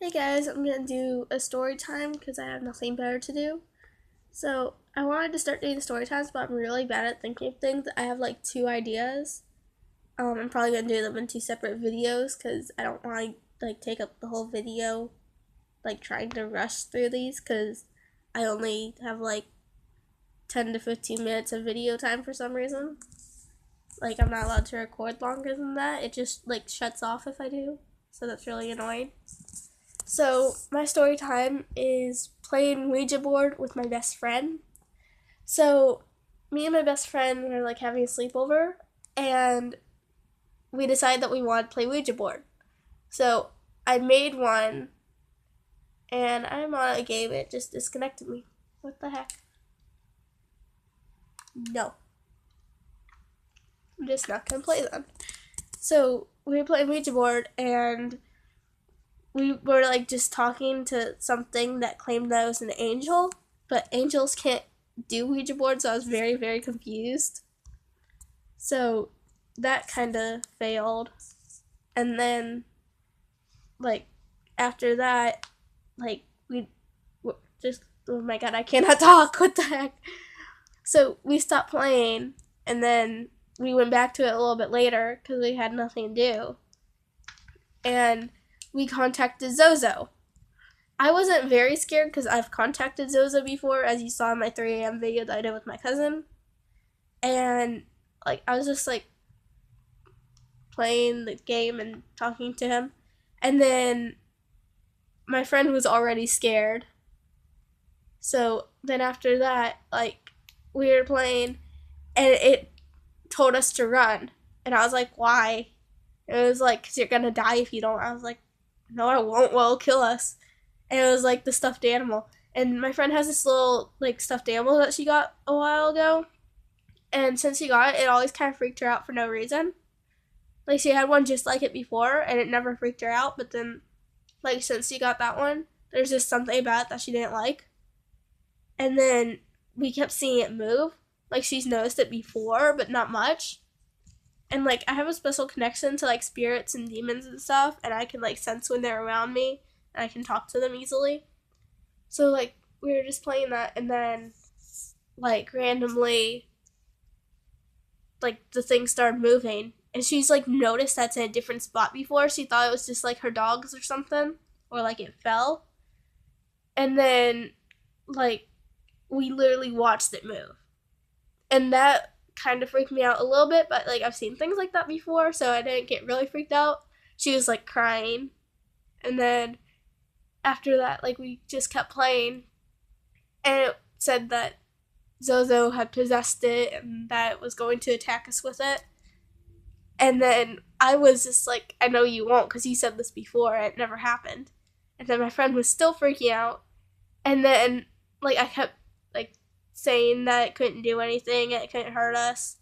Hey guys, I'm gonna do a story time because I have nothing better to do. So I wanted to start doing story times, but I'm really bad at thinking of things. I have like two ideas. I'm probably gonna do them in two separate videos because I don't want to like take up the whole video, like trying to rush through these because I only have like 10 to 15 minutes of video time for some reason. Like I'm not allowed to record longer than that. It just like shuts off if I do, so that's really annoying. So, my story time is playing Ouija board with my best friend. So, me and my best friend were like having a sleepover, and we decided that we wanted to play Ouija board. So, I made one, and I'm on a game. It just disconnected me. What the heck? No. I'm just not gonna play then. So, we were playing Ouija board, and we were like just talking to something that claimed that it was an angel, but angels can't do Ouija boards, so I was very, very confused. So that kind of failed. And then, like, after that, like, we just, oh my god, I cannot talk. What the heck? So we stopped playing, and then we went back to it a little bit later because we had nothing to do. And we contacted Zozo. I wasn't very scared because I've contacted Zozo before, as you saw in my 3 a.m. video that I did with my cousin. And like I was just like playing the game and talking to him. And then my friend was already scared. So then after that, like we were playing and it told us to run. And I was like, why? It was like, because you're going to die if you don't. I was like, no, I won't. Well, it'll kill us. And it was like the stuffed animal. And my friend has this little like stuffed animal that she got a while ago. And since she got it, it always kind of freaked her out for no reason. Like she had one just like it before, and it never freaked her out. But then, like since she got that one, there's just something about it that she didn't like. And then we kept seeing it move. Like she's noticed it before, but not much. And like I have a special connection to like spirits and demons and stuff, and I can like sense when they're around me, and I can talk to them easily. So like we were just playing that, and then like randomly, like the thing started moving, and she's like noticed that's in a different spot before. She thought it was just like her dogs or something, or like it fell, and then like we literally watched it move, and that kind of freaked me out a little bit, but like I've seen things like that before, so I didn't get really freaked out. She was like crying, and then after that, like we just kept playing, and it said that Zozo had possessed it and that it was going to attack us with it. And then I was just like, I know you won't, because you said this before, and it never happened. And then my friend was still freaking out, and then like I kept like saying that it couldn't do anything, it couldn't hurt us,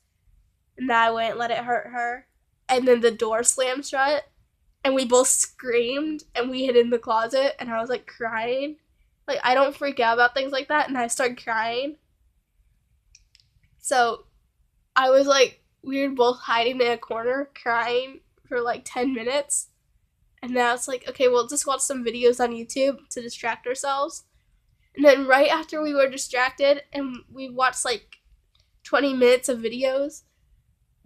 and that I wouldn't let it hurt her. And then the door slammed shut, and we both screamed, and we hid in the closet, and I was like crying. Like I don't freak out about things like that, and I started crying. So I was like, we were both hiding in a corner crying for like 10 minutes. And now it's like, okay, we'll just watch some videos on YouTube to distract ourselves. And then right after we were distracted and we watched like 20 minutes of videos,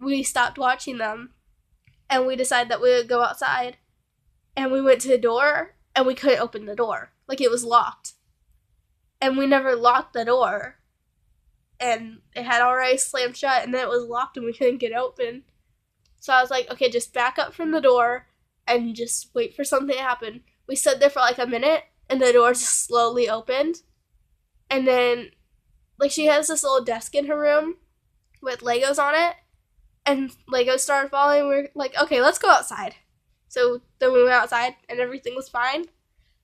we stopped watching them and we decided that we would go outside. And we went to the door and we couldn't open the door. Like it was locked. And we never locked the door. And it had already slammed shut and then it was locked and we couldn't get open. So I was like, okay, just back up from the door and just wait for something to happen. We stood there for like a minute and the door just slowly opened. And then, like, she has this little desk in her room with Legos on it. And Legos started falling. We're like, okay, let's go outside. So then we went outside and everything was fine.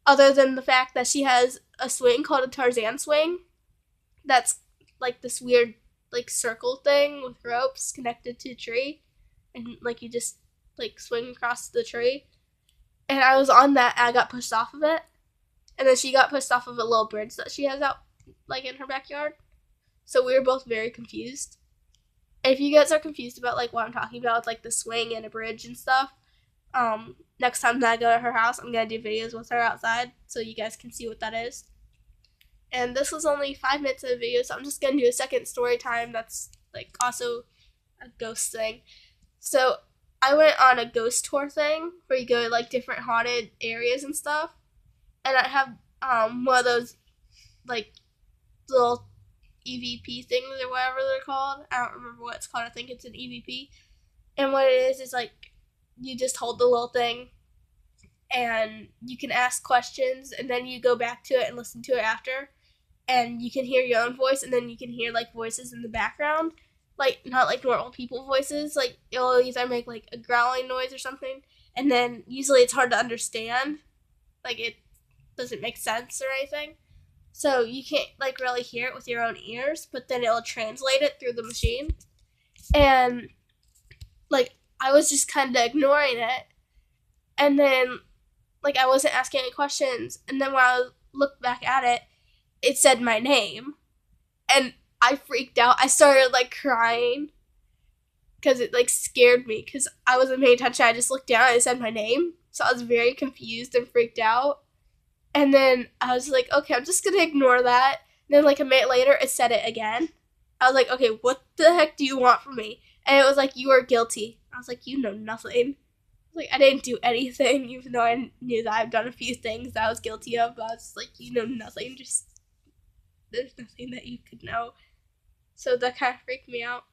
Other than the fact that she has a swing called a Tarzan swing. That's like this weird, like, circle thing with ropes connected to a tree. And, like, you just, like, swing across the tree. And I was on that and I got pushed off of it. And then she got pushed off of a little bridge that she has out, like, in her backyard. So we were both very confused. And if you guys are confused about, like, what I'm talking about with, like, the swing and a bridge and stuff, next time that I go to her house, I'm going to do videos with her outside so you guys can see what that is. And this was only 5 minutes of a video, so I'm just going to do a second story time that's like also a ghost thing. So I went on a ghost tour thing where you go to like different haunted areas and stuff. And I have one of those like little EVP things or whatever they're called. I don't remember what it's called. I think it's an EVP. And what it is like you just hold the little thing and you can ask questions and then you go back to it and listen to it after. And you can hear your own voice and then you can hear like voices in the background. Like not like normal people voices. Like it'll either make like a growling noise or something. And then usually it's hard to understand. Like it doesn't make sense or anything. So you can't like really hear it with your own ears, but then it'll translate it through the machine. And like I was just kind of ignoring it. And then like I wasn't asking any questions. And then when I looked back at it, it said my name. And I freaked out. I started like crying because it like scared me because I wasn't paying attention. I just looked down and it said my name. So I was very confused and freaked out. And then I was like, okay, I'm just going to ignore that. And then like a minute later, it said it again. I was like, okay, what the heck do you want from me? And it was like, you are guilty. I was like, you know nothing. Like, I didn't do anything, even though I knew that I've done a few things that I was guilty of. But I was like, you know nothing. Just, there's nothing that you could know. So that kind of freaked me out.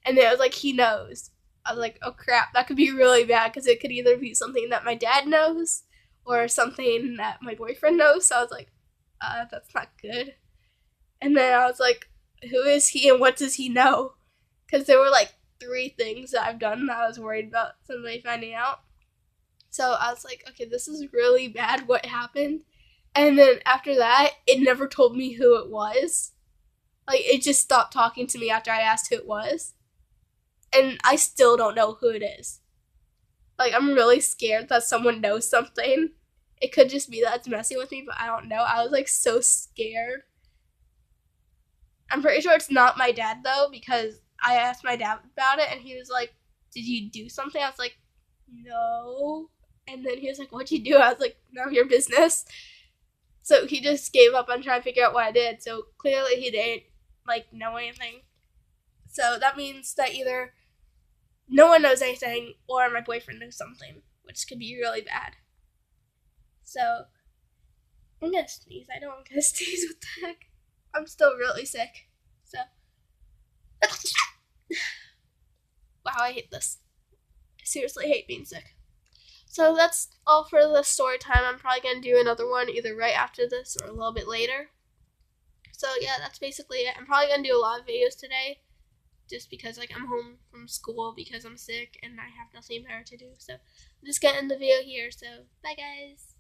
And then I was like, he knows. I was like, oh crap, that could be really bad because it could either be something that my dad knows or something that my boyfriend knows. So I was like, that's not good. And then I was like, who is he and what does he know? Because there were like 3 things that I've done that I was worried about somebody finding out. So I was like, okay, this is really bad what happened. And then after that, it never told me who it was. Like, it just stopped talking to me after I asked who it was. And I still don't know who it is. Like, I'm really scared that someone knows something. It could just be that it's messing with me, but I don't know. I was, like, so scared. I'm pretty sure it's not my dad, though, because I asked my dad about it, and he was like, did you do something? I was like, no. And then he was like, what'd you do? I was like, none of your business. So he just gave up on trying to figure out what I did. So clearly he didn't, like, know anything. So that means that either no one knows anything or my boyfriend knows something, which could be really bad. So I'm gonna sneeze. I know I'm gonna sneeze. What the heck? I'm still really sick. So wow, I hate this. I seriously hate being sick. So that's all for the story time. I'm probably gonna do another one either right after this or a little bit later. So yeah, that's basically it. I'm probably gonna do a lot of videos today. Just because like I'm home from school because I'm sick and I have nothing better to do. So I'm just gonna end the video here. So bye guys.